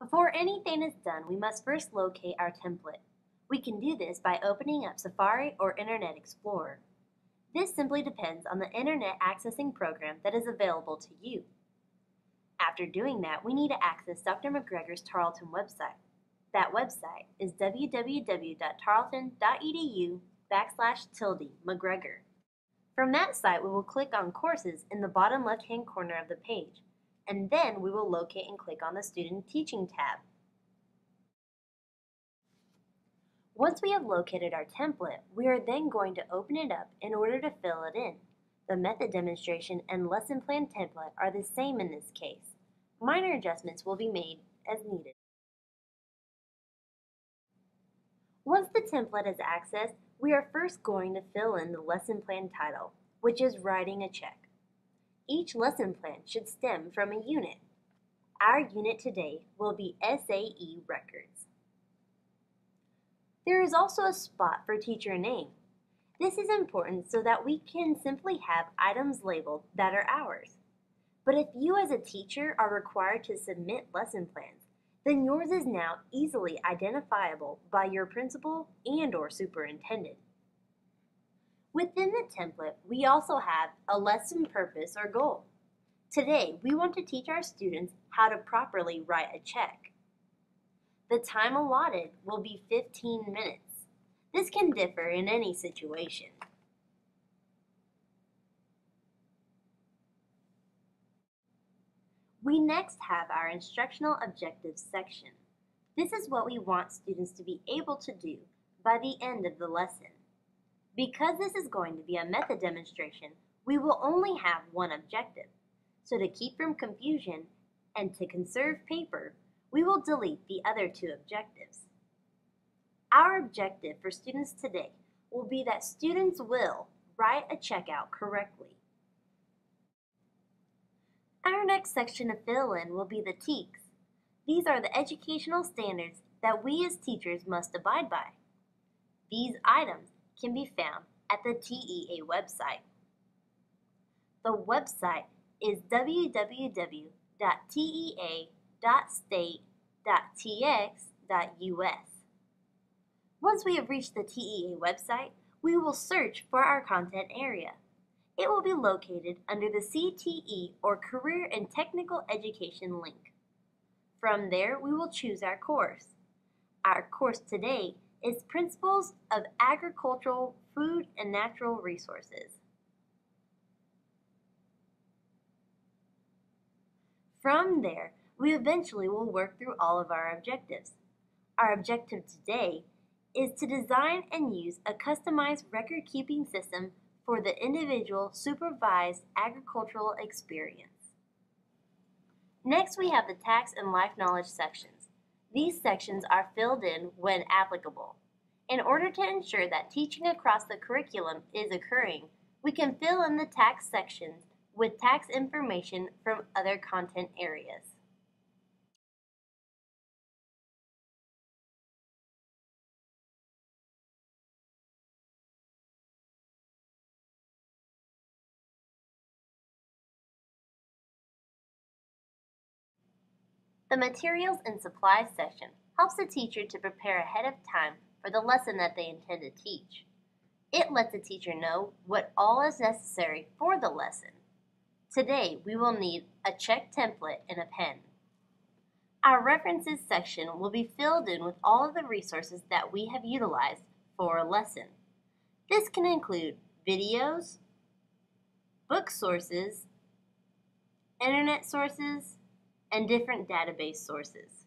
Before anything is done, we must first locate our template. We can do this by opening up Safari or Internet Explorer. This simply depends on the Internet accessing program that is available to you. After doing that, we need to access Dr. McGregor's Tarleton website. That website is www.tarleton.edu/McGregor. From that site, we will click on Courses in the bottom left-hand corner of the page, and then we will locate and click on the Student Teaching tab. Once we have located our template, we are then going to open it up in order to fill it in. The method demonstration and lesson plan template are the same in this case. Minor adjustments will be made as needed. Once the template is accessed, we are first going to fill in the lesson plan title, which is Writing a Check. Each lesson plan should stem from a unit. Our unit today will be SAE Records. There is also a spot for teacher name. This is important so that we can simply have items labeled that are ours. But if you as a teacher are required to submit lesson plans, then yours is now easily identifiable by your principal and/or superintendent. Within the template, we also have a lesson purpose or goal. Today, we want to teach our students how to properly write a check. The time allotted will be 15 minutes. This can differ in any situation. We next have our instructional objectives section. This is what we want students to be able to do by the end of the lesson. Because this is going to be a method demonstration, we will only have one objective. So to keep from confusion and to conserve paper, we will delete the other two objectives. Our objective for students today will be that students will write a checkout correctly. Our next section to fill in will be the TEKS. These are the educational standards that we as teachers must abide by. These items can be found at the TEA website. The website is www.tea.state.tx.us. Once we have reached the TEA website, we will search for our content area. It will be located under the CTE or Career and Technical Education link. From there, we will choose our course. Our course today is Principles of Agricultural, Food, and Natural Resources. From there, we eventually will work through all of our objectives. Our objective today is to design and use a customized record-keeping system for the individual supervised agricultural experience. Next, we have the tax and life knowledge sections. These sections are filled in when applicable. In order to ensure that teaching across the curriculum is occurring, we can fill in the tax sections with tax information from other content areas. The materials and supplies section helps the teacher to prepare ahead of time for the lesson that they intend to teach. It lets the teacher know what all is necessary for the lesson. Today, we will need a check template and a pen. Our references section will be filled in with all of the resources that we have utilized for a lesson. This can include videos, book sources, internet sources, and different database sources.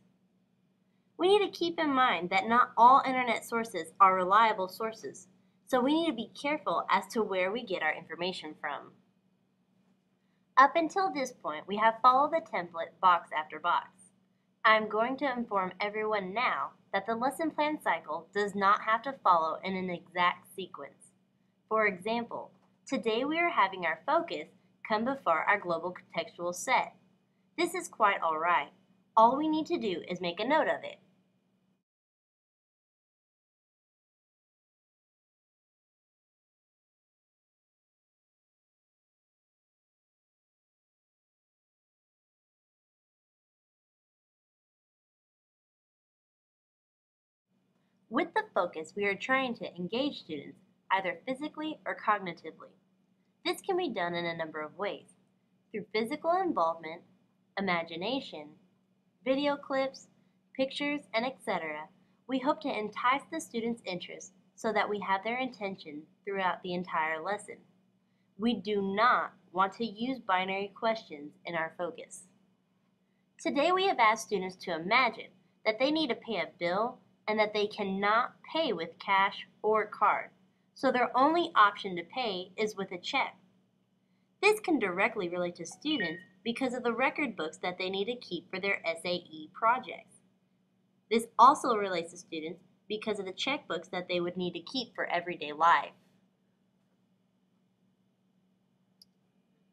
We need to keep in mind that not all internet sources are reliable sources, so we need to be careful as to where we get our information from. Up until this point, we have followed the template box after box. I'm going to inform everyone now that the lesson plan cycle does not have to follow in an exact sequence. For example, today we are having our focus come before our global contextual set. This is quite alright. All we need to do is make a note of it. With the focus, we are trying to engage students either physically or cognitively. This can be done in a number of ways: through physical involvement, imagination, video clips, pictures, and etc. We hope to entice the students' interest so that we have their attention throughout the entire lesson. We do not want to use binary questions in our focus. Today we have asked students to imagine that they need to pay a bill and that they cannot pay with cash or card, so their only option to pay is with a check. This can directly relate to students because of the record books that they need to keep for their SAE projects. This also relates to students because of the checkbooks that they would need to keep for everyday life.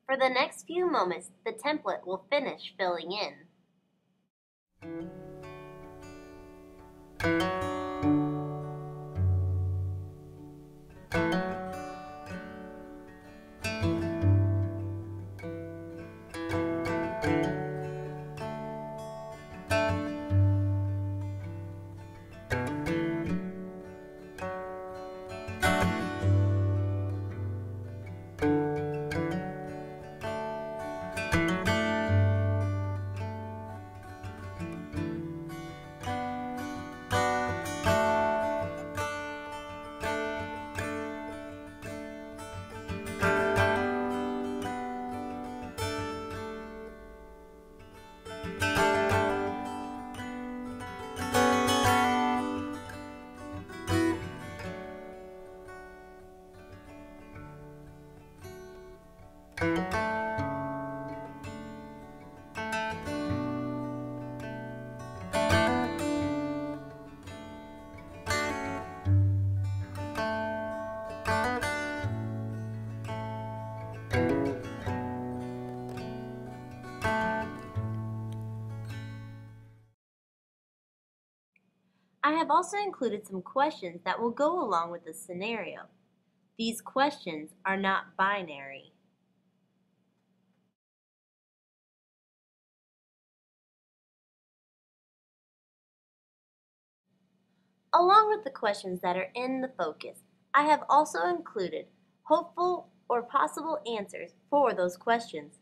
For the next few moments, the template will finish filling in. I have also included some questions that will go along with the scenario. These questions are not binary. Along with the questions that are in the focus, I have also included hopeful or possible answers for those questions.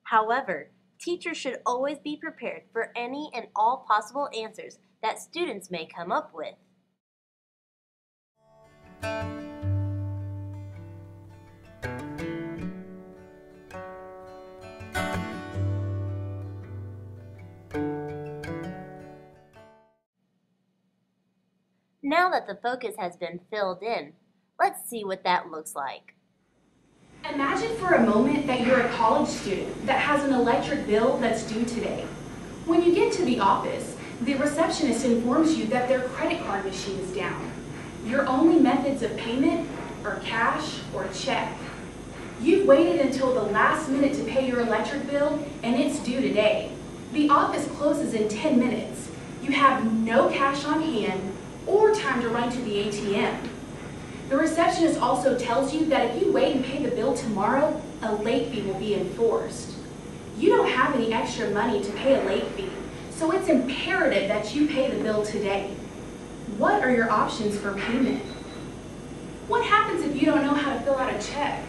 However, teachers should always be prepared for any and all possible answers that students may come up with. Now that the focus has been filled in, let's see what that looks like. Imagine for a moment that you're a college student that has an electric bill that's due today. When you get to the office, the receptionist informs you that their credit card machine is down. Your only methods of payment are cash or check. You've waited until the last minute to pay your electric bill and it's due today. The office closes in 10 minutes. You have no cash on hand or time to run to the ATM. The receptionist also tells you that if you wait and pay the bill tomorrow, a late fee will be enforced. You don't have any extra money to pay a late fee, so it's imperative that you pay the bill today. What are your options for payment? What happens if you don't know how to fill out a check?